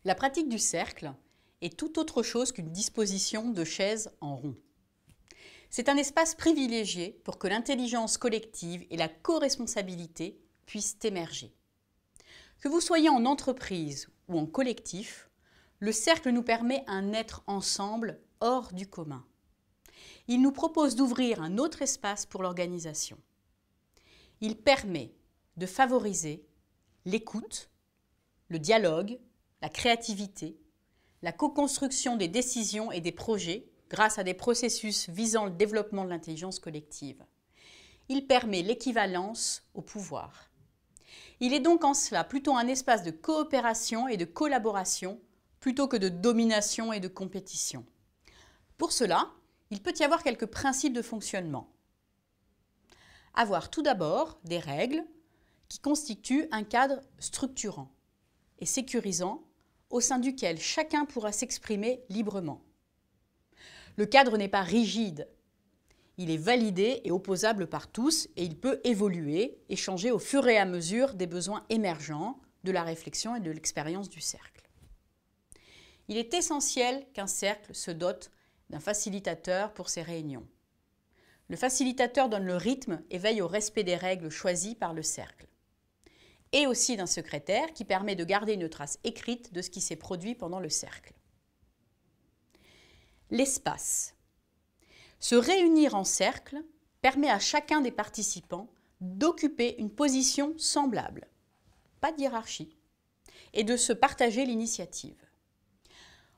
La pratique du cercle est tout autre chose qu'une disposition de chaises en rond. C'est un espace privilégié pour que l'intelligence collective et la co-responsabilité puissent émerger. Que vous soyez en entreprise ou en collectif, le cercle nous permet un être ensemble hors du commun. Il nous propose d'ouvrir un autre espace pour l'organisation. Il permet de favoriser l'écoute, le dialogue, la créativité, la co-construction des décisions et des projets grâce à des processus visant le développement de l'intelligence collective. Il permet l'équivalence au pouvoir. Il est donc en cela plutôt un espace de coopération et de collaboration plutôt que de domination et de compétition. Pour cela, il peut y avoir quelques principes de fonctionnement. Avoir tout d'abord des règles qui constituent un cadre structurant et sécurisant au sein duquel chacun pourra s'exprimer librement. Le cadre n'est pas rigide. Il est validé et opposable par tous et il peut évoluer et changer au fur et à mesure des besoins émergents, de la réflexion et de l'expérience du cercle. Il est essentiel qu'un cercle se dote d'un facilitateur pour ses réunions. Le facilitateur donne le rythme et veille au respect des règles choisies par le cercle. Et aussi d'un secrétaire qui permet de garder une trace écrite de ce qui s'est produit pendant le cercle. L'espace. Se réunir en cercle permet à chacun des participants d'occuper une position semblable, pas de hiérarchie, et de se partager l'initiative.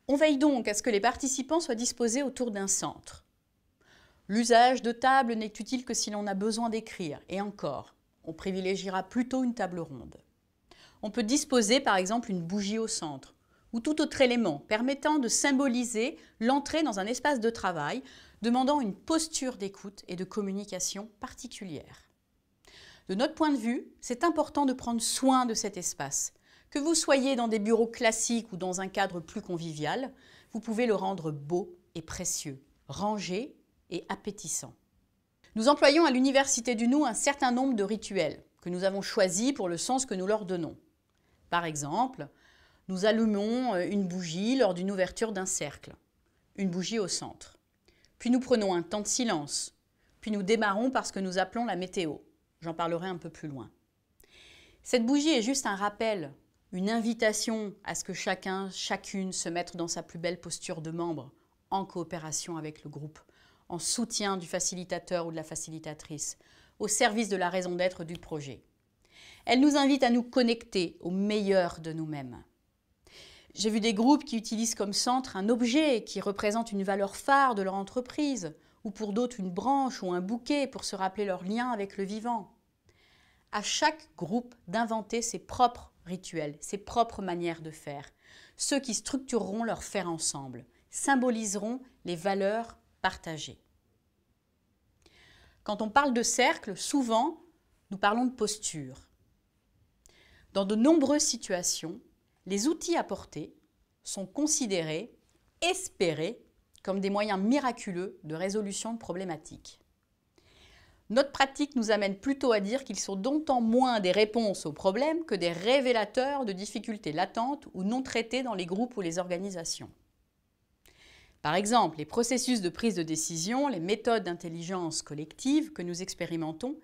On veille donc à ce que les participants soient disposés autour d'un centre. L'usage de tables n'est utile que si l'on a besoin d'écrire, et encore, on privilégiera plutôt une table ronde. On peut disposer par exemple une bougie au centre, ou tout autre élément permettant de symboliser l'entrée dans un espace de travail, demandant une posture d'écoute et de communication particulière. De notre point de vue, c'est important de prendre soin de cet espace. Que vous soyez dans des bureaux classiques ou dans un cadre plus convivial, vous pouvez le rendre beau et précieux, rangé et appétissant. Nous employons à l'Université du Nou un certain nombre de rituels que nous avons choisis pour le sens que nous leur donnons. Par exemple, nous allumons une bougie lors d'une ouverture d'un cercle, une bougie au centre. Puis nous prenons un temps de silence, puis nous démarrons par ce que nous appelons la météo. J'en parlerai un peu plus loin. Cette bougie est juste un rappel, une invitation à ce que chacun, chacune se mette dans sa plus belle posture de membre, en coopération avec le groupe, en soutien du facilitateur ou de la facilitatrice, au service de la raison d'être du projet. Elle nous invite à nous connecter au meilleur de nous-mêmes. J'ai vu des groupes qui utilisent comme centre un objet qui représente une valeur phare de leur entreprise, ou pour d'autres une branche ou un bouquet pour se rappeler leur lien avec le vivant. À chaque groupe d'inventer ses propres rituels, ses propres manières de faire, ceux qui structureront leur faire ensemble, symboliseront les valeurs partagées. Quand on parle de cercle, souvent, nous parlons de posture. Dans de nombreuses situations, les outils apportés sont considérés, espérés, comme des moyens miraculeux de résolution de problématiques. Notre pratique nous amène plutôt à dire qu'ils sont d'autant moins des réponses aux problèmes que des révélateurs de difficultés latentes ou non traitées dans les groupes ou les organisations. Par exemple, les processus de prise de décision, les méthodes d'intelligence collective que nous expérimentons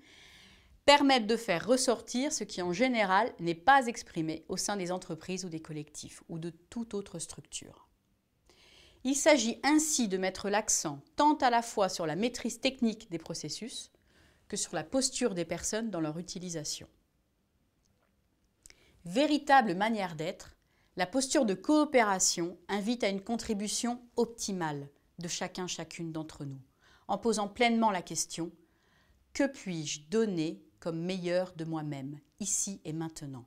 permettent de faire ressortir ce qui en général n'est pas exprimé au sein des entreprises ou des collectifs ou de toute autre structure. Il s'agit ainsi de mettre l'accent tant à la fois sur la maîtrise technique des processus que sur la posture des personnes dans leur utilisation. Véritable manière d'être, la posture de coopération invite à une contribution optimale de chacune d'entre nous, en posant pleinement la question « Que puis-je donner comme meilleur de moi-même, ici et maintenant,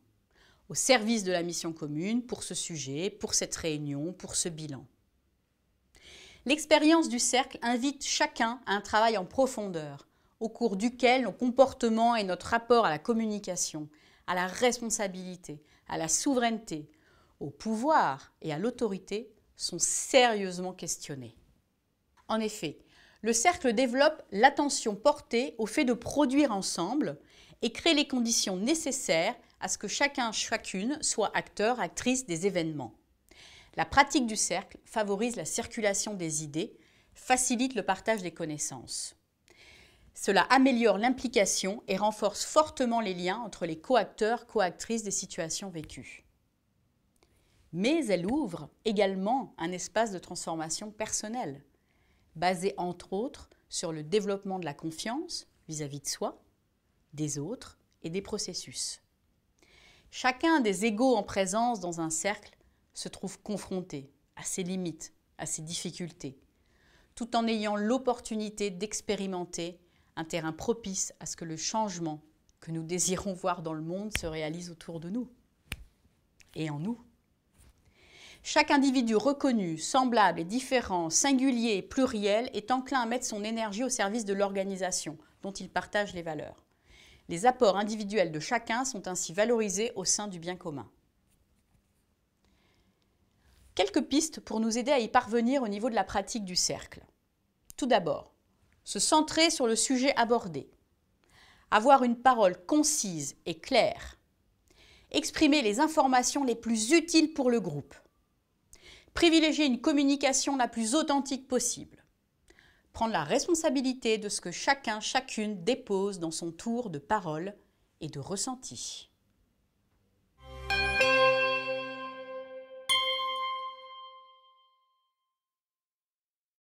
au service de la mission commune, pour ce sujet, pour cette réunion, pour ce bilan ?» L'expérience du cercle invite chacun à un travail en profondeur, au cours duquel nos comportements et notre rapport à la communication, à la responsabilité, à la souveraineté, au pouvoir et à l'autorité sont sérieusement questionnés. En effet, le cercle développe l'attention portée au fait de produire ensemble et crée les conditions nécessaires à ce que chacune soit acteur, actrice des événements. La pratique du cercle favorise la circulation des idées, facilite le partage des connaissances. Cela améliore l'implication et renforce fortement les liens entre les coacteurs, coactrices des situations vécues. Mais elle ouvre également un espace de transformation personnelle, basé entre autres sur le développement de la confiance vis-à-vis de soi, des autres et des processus. Chacun des égaux en présence dans un cercle se trouve confronté à ses limites, à ses difficultés, tout en ayant l'opportunité d'expérimenter un terrain propice à ce que le changement que nous désirons voir dans le monde se réalise autour de nous et en nous. Chaque individu reconnu, semblable et différent, singulier et pluriel est enclin à mettre son énergie au service de l'organisation dont il partage les valeurs. Les apports individuels de chacun sont ainsi valorisés au sein du bien commun. Quelques pistes pour nous aider à y parvenir au niveau de la pratique du cercle. Tout d'abord, se centrer sur le sujet abordé. Avoir une parole concise et claire. Exprimer les informations les plus utiles pour le groupe. Privilégier une communication la plus authentique possible. Prendre la responsabilité de ce que chacun, chacune dépose dans son tour de parole et de ressenti.